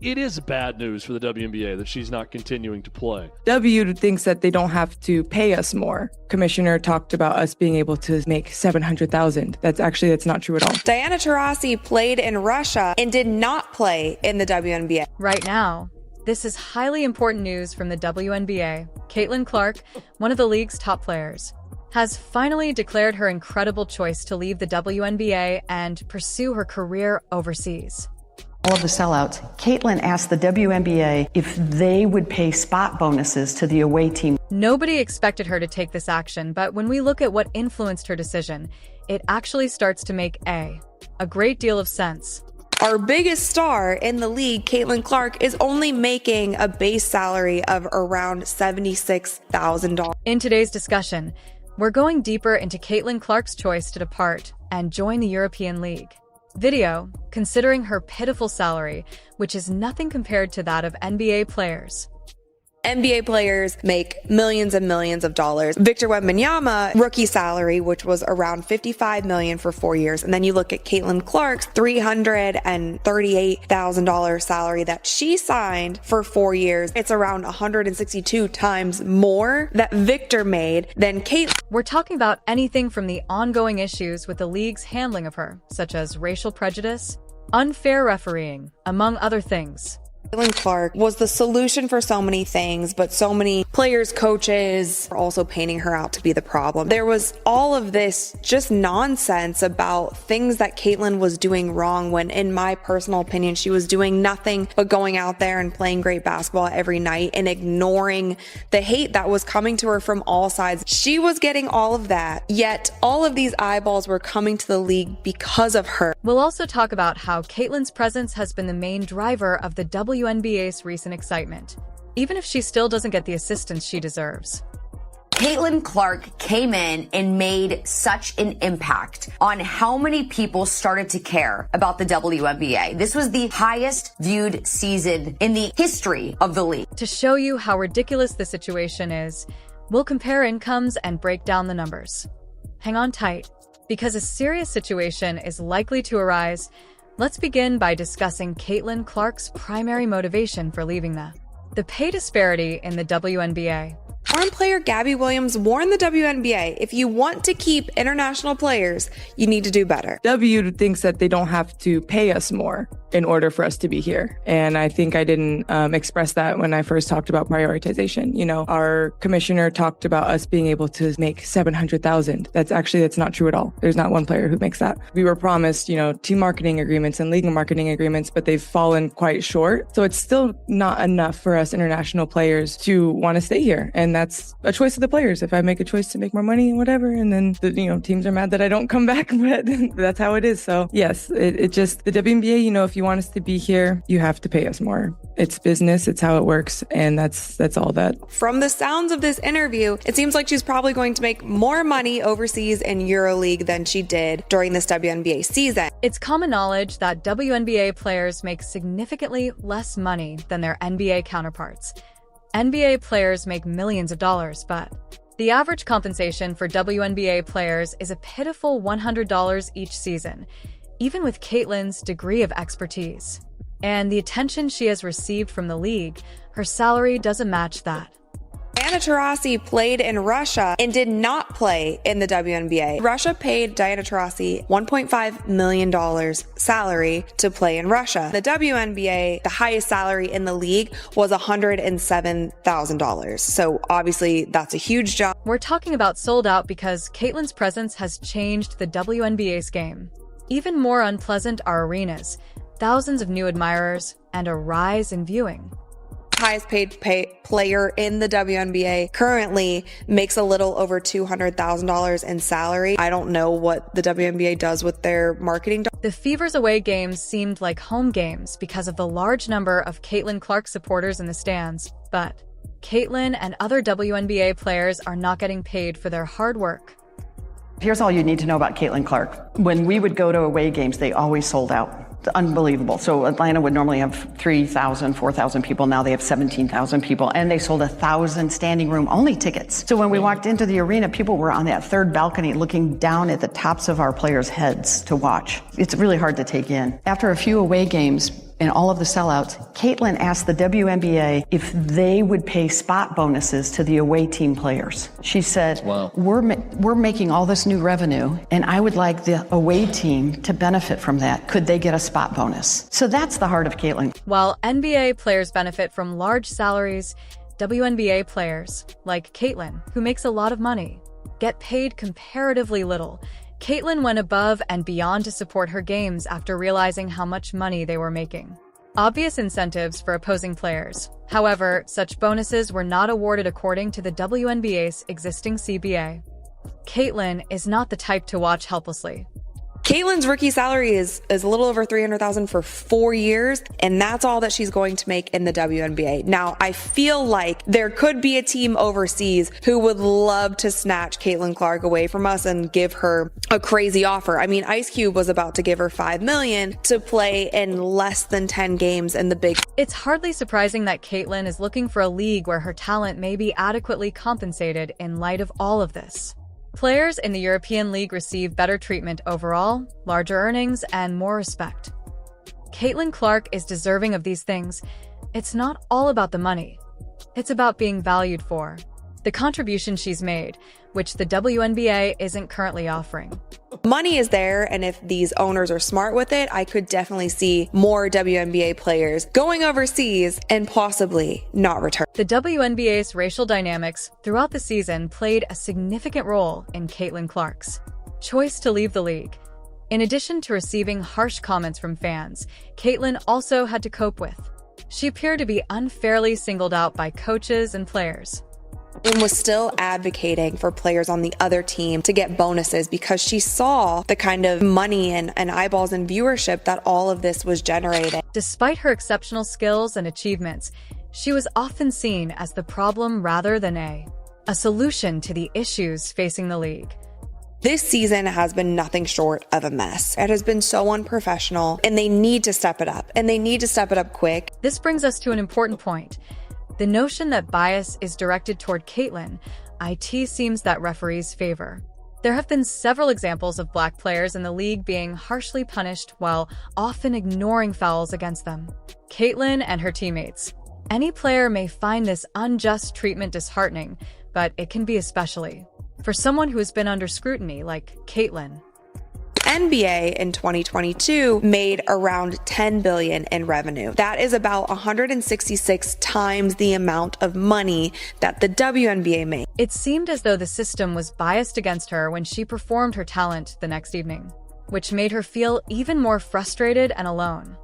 it is bad news for the WNBA that she's not continuing to play. W thinks that they don't have to pay us more. Commissioner talked about us being able to make $700,000. That's not true at all. Diana Taurasi played in Russia and did not play in the WNBA. Right now, this is highly important news from the WNBA. Caitlyn Clark, one of the league's top players, has finally declared her incredible choice to leave the WNBA and pursue her career overseas. All of the sellouts, Caitlyn asked the WNBA if they would pay spot bonuses to the away team. Nobody expected her to take this action, but when we look at what influenced her decision, it actually starts to make a great deal of sense. Our biggest star in the league, Caitlyn Clark, is only making a base salary of around $76,000. In today's discussion, we're going deeper into Caitlyn Clark's choice to depart and join the European League. Video, considering her pitiful salary, which is nothing compared to that of NBA players. NBA players make millions and millions of dollars. Victor Wembanyama, rookie salary, which was around $55 million for 4 years. And then you look at Caitlyn Clark's $338,000 salary that she signed for 4 years. It's around 162 times more that Victor made than Caitlyn. We're talking about anything from the ongoing issues with the league's handling of her, such as racial prejudice, unfair refereeing, among other things. Caitlyn Clark was the solution for so many things, but so many players, coaches are also painting her out to be the problem. There was all of this just nonsense about things that Caitlyn was doing wrong when, in my personal opinion, she was doing nothing but going out there and playing great basketball every night and ignoring the hate that was coming to her from all sides. She was getting all of that, yet all of these eyeballs were coming to the league because of her. We'll also talk about how Caitlyn's presence has been the main driver of the WNBA's recent excitement, even if she still doesn't get the assistance she deserves. Caitlyn Clark came in and made such an impact on how many people started to care about the WNBA. This was the highest viewed season in the history of the league. To show you how ridiculous the situation is, we'll compare incomes and break down the numbers. Hang on tight, because a serious situation is likely to arise. Let's begin by discussing Caitlyn Clark's primary motivation for leaving the pay disparity in the WNBA. Foreign player Gabby Williams warned the WNBA, if you want to keep international players, you need to do better. W thinks that they don't have to pay us more in order for us to be here. And I think I didn't express that when I first talked about prioritization. You know, our commissioner talked about us being able to make $700,000. That's not true at all. There's not one player who makes that. We were promised, team marketing agreements and league marketing agreements, but they've fallen quite short. So it's still not enough for us international players to want to stay here. And that's a choice of the players. If I make a choice to make more money and whatever, and then teams are mad that I don't come back, but that's how it is. So yes, it just, the WNBA, if you want us to be here, you have to pay us more. It's business. It's how it works. And that's all that. From the sounds of this interview, it seems like she's probably going to make more money overseas in EuroLeague than she did during this WNBA season. It's common knowledge that WNBA players make significantly less money than their NBA counterparts. NBA players make millions of dollars, but the average compensation for WNBA players is a pitiful $100 each season, even with Caitlyn's degree of expertise. And the attention she has received from the league, her salary doesn't match that. Diana Taurasi played in Russia and did not play in the WNBA. Russia paid Diana Taurasi $1.5 million salary to play in Russia. The WNBA, the highest salary in the league, was $107,000. So obviously that's a huge jump. We're talking about sold out because Caitlyn's presence has changed the WNBA's game. Even more unpleasant are arenas, thousands of new admirers, and a rise in viewing. Highest paid player in the WNBA currently makes a little over $200,000 in salary. I don't know what the WNBA does with their marketing. The Fever's away games seemed like home games because of the large number of Caitlyn Clark supporters in the stands, but Caitlyn and other WNBA players are not getting paid for their hard work. Here's all you need to know about Caitlyn Clark. When we would go to away games, they always sold out. Unbelievable. So Atlanta would normally have 3,000, 4,000 people. Now they have 17,000 people, and they sold 1,000 standing room only tickets. So when we walked into the arena, people were on that third balcony looking down at the tops of our players' heads to watch. It's really hard to take in. After a few away games, and all of the sellouts, Caitlyn asked the WNBA if they would pay spot bonuses to the away team players. She said, wow, we're making all this new revenue, and I would like the away team to benefit from that. Could they get a spot bonus? So that's the heart of Caitlyn. While NBA players benefit from large salaries, WNBA players, like Caitlyn, who makes a lot of money, get paid comparatively little. Caitlyn went above and beyond to support her games after realizing how much money they were making. Obvious incentives for opposing players. However, such bonuses were not awarded according to the WNBA's existing CBA. Caitlyn is not the type to watch helplessly. Caitlyn's rookie salary is a little over $300,000 for 4 years, and that's all that she's going to make in the WNBA. Now, I feel like there could be a team overseas who would love to snatch Caitlyn Clark away from us and give her a crazy offer. I mean, Ice Cube was about to give her $5 million to play in less than 10 games in the Big. It's hardly surprising that Caitlyn is looking for a league where her talent may be adequately compensated in light of all of this. Players in the European League receive better treatment overall, larger earnings, and more respect. Caitlyn Clark is deserving of these things. It's not all about the money. It's about being valued for the contribution she's made, which the WNBA isn't currently offering. Money is there, and if these owners are smart with it, I could definitely see more WNBA players going overseas and possibly not return. The WNBA's racial dynamics throughout the season played a significant role in Caitlyn Clark's choice to leave the league. In addition to receiving harsh comments from fans, Caitlyn also had to cope with. She appeared to be unfairly singled out by coaches and players, and was still advocating for players on the other team to get bonuses because she saw the kind of money and eyeballs and viewership that all of this was generating. Despite her exceptional skills and achievements, she was often seen as the problem rather than a solution to the issues facing the league. This season has been nothing short of a mess. It has been so unprofessional, and they need to step it up, and they need to step it up quick. This brings us to an important point. The notion that bias is directed toward Caitlyn, it seems that referees favor. There have been several examples of Black players in the league being harshly punished while often ignoring fouls against them. Caitlyn and her teammates. Any player may find this unjust treatment disheartening, but it can be especially for someone who has been under scrutiny like Caitlyn. NBA in 2022 made around $10 billion in revenue. That is about 166 times the amount of money that the WNBA made. It seemed as though the system was biased against her when she performed her talent the next evening, which made her feel even more frustrated and alone.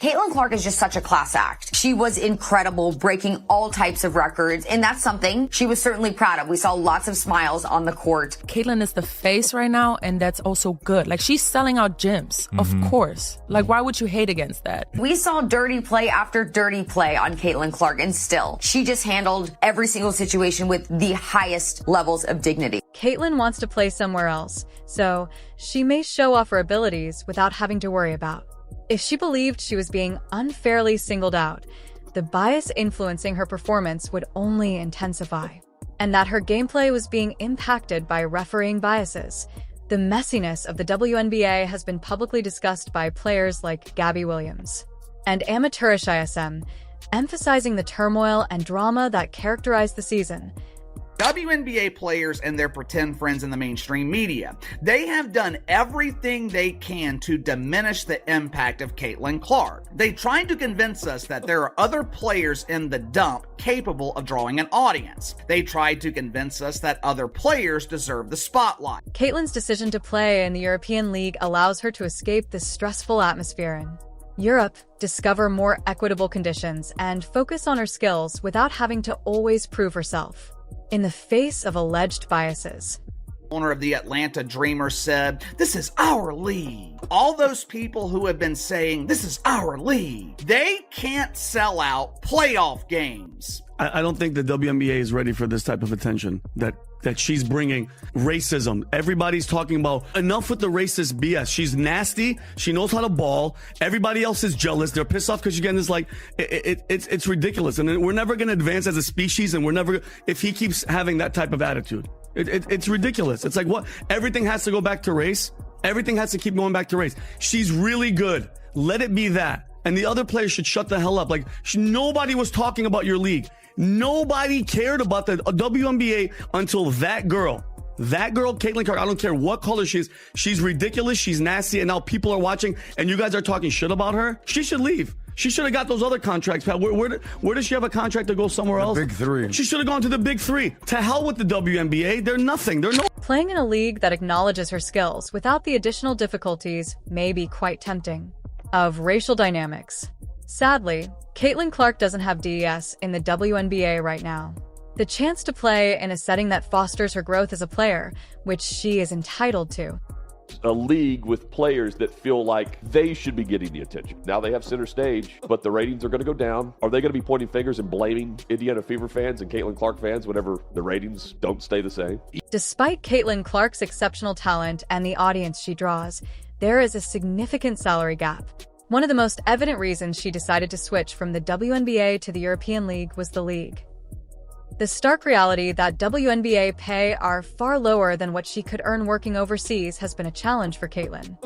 Caitlyn Clark is just such a class act. She was incredible, breaking all types of records, and that's something she was certainly proud of. We saw lots of smiles on the court. Caitlyn is the face right now, and that's also good. Like, she's selling out gyms, of course. Like, why would you hate against that? We saw dirty play after dirty play on Caitlyn Clark, and still, she just handled every single situation with the highest levels of dignity. Caitlyn wants to play somewhere else, so she may show off her abilities without having to worry about. If she believed she was being unfairly singled out, the bias influencing her performance would only intensify. And that her gameplay was being impacted by refereeing biases. The messiness of the WNBA has been publicly discussed by players like Gabby Williams and amateurish ISM, emphasizing the turmoil and drama that characterized the season. WNBA players and their pretend friends in the mainstream media, they have done everything they can to diminish the impact of Caitlyn Clark. They tried to convince us that there are other players in the dump capable of drawing an audience. They tried to convince us that other players deserve the spotlight. Caitlyn's decision to play in the European League allows her to escape this stressful atmosphere in Europe, discover more equitable conditions, and focus on her skills without having to always prove herself in the face of alleged biases. Owner of the Atlanta Dreamer said, "This is our league." All those people who have been saying, "This is our league," they can't sell out playoff games. I don't think the WNBA is ready for this type of attention that she's bringing. Racism. Everybody's talking about enough with the racist BS. She's nasty. She knows how to ball. Everybody else is jealous. They're pissed off because you're getting this, like, it's ridiculous. And we're never going to advance as a species, and we're never, if he keeps having that type of attitude. It's ridiculous. It's like, what? Everything has to go back to race. Everything has to keep going back to race. She's really good. Let it be that. and the other players should shut the hell up. Like, nobody was talking about your league. Nobody cared about the WNBA until that girl, Caitlyn Clark, I don't care what color she is. She's ridiculous. She's nasty. And now people are watching and you guys are talking shit about her. She should leave. She should have got those other contracts. Where does she have a contract to go somewhere else? Big three. She should have gone to the big three. To hell with the WNBA. They're nothing. They're no. Playing in a league that acknowledges her skills without the additional difficulties may be quite tempting. Of racial dynamics. Sadly, Caitlyn Clark doesn't have DES in the WNBA right now. The chance to play in a setting that fosters her growth as a player, which she is entitled to. A league with players that feel like they should be getting the attention. Now they have center stage, but the ratings are going to go down. Are they going to be pointing fingers and blaming Indiana Fever fans and Caitlyn Clark fans whenever the ratings don't stay the same? Despite Caitlyn Clark's exceptional talent and the audience she draws, there is a significant salary gap. One of the most evident reasons she decided to switch from the WNBA to the European League was the league. The stark reality that WNBA pay are far lower than what she could earn working overseas has been a challenge for Caitlyn.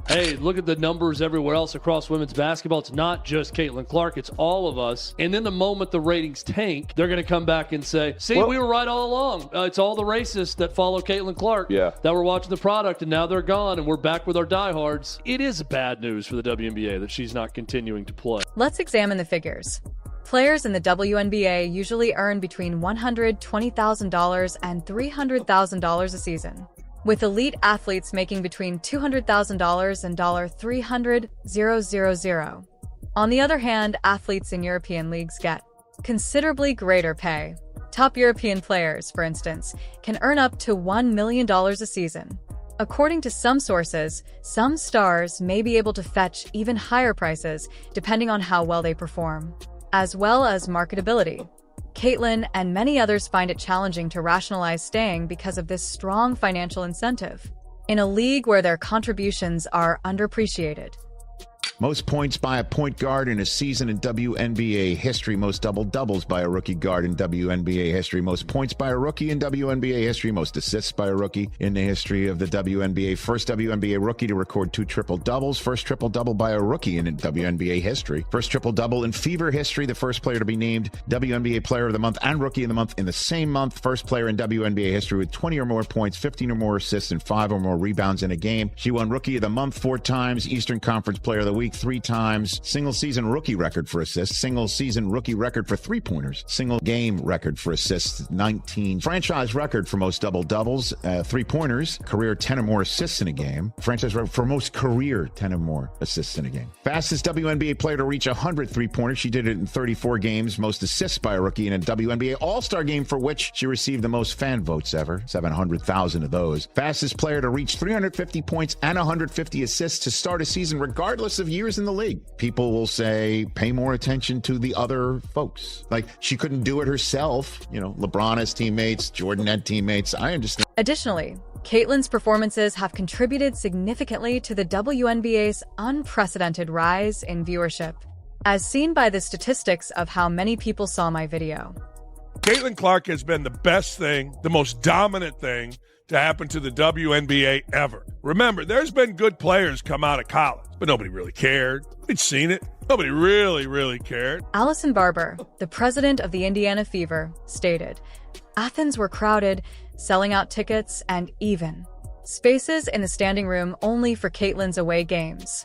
Hey, look at the numbers everywhere else across women's basketball. It's not just Caitlyn Clark, it's all of us. And then the moment the ratings tank, they're going to come back and say, see, we were right all along. It's all the racists that follow Caitlyn Clark that were watching the product, and now they're gone, and we're back with our diehards. It is bad news for the WNBA that she's not continuing to play. Let's examine the figures. Players in the WNBA usually earn between $120,000 and $300,000 a season, with elite athletes making between $200,000 and $300,000. On the other hand, athletes in European leagues get considerably greater pay. Top European players, for instance, can earn up to $1 million a season. According to some sources, some stars may be able to fetch even higher prices depending on how well they perform, as well as marketability. Caitlyn and many others find it challenging to rationalize staying because of this strong financial incentive in a league where their contributions are underappreciated. Most points by a point guard in a season in WNBA history. Most double-doubles by a rookie guard in WNBA history. Most points by a rookie in WNBA history. Most assists by a rookie in the history of the WNBA. First WNBA rookie to record 2 triple-doubles. First triple-double by a rookie in WNBA history. First triple-double in Fever history. The first player to be named WNBA Player of the Month and Rookie of the Month in the same month. First player in WNBA history with 20 or more points, 15 or more assists, and 5 or more rebounds in a game. She won Rookie of the Month 4 times. Eastern Conference Player of the Week 3 times, single season rookie record for assists, single season rookie record for 3-pointers, single game record for assists, 19, franchise record for most double-doubles, 3-pointers, career 10 or more assists in a game, franchise record for most career 10 or more assists in a game. Fastest WNBA player to reach 100 3-pointers. She did it in 34 games, most assists by a rookie in a WNBA All-Star game for which she received the most fan votes ever, 700,000 of those. Fastest player to reach 350 points and 150 assists to start a season regardless of years in the league. People will say, pay more attention to the other folks. Like, she couldn't do it herself. You know, LeBron has teammates, Jordan had teammates. I understand. Additionally, Caitlyn's performances have contributed significantly to the WNBA's unprecedented rise in viewership, as seen by the statistics of how many people saw my video. Caitlyn Clark has been the best thing, the most dominant thing to happen to the WNBA ever. Remember, there's been good players come out of college, but nobody really cared. We'd seen it. Nobody really cared. Allison Barber, the president of the Indiana Fever, stated, Athens were crowded, selling out tickets, and even spaces in the standing room only for Caitlyn's away games.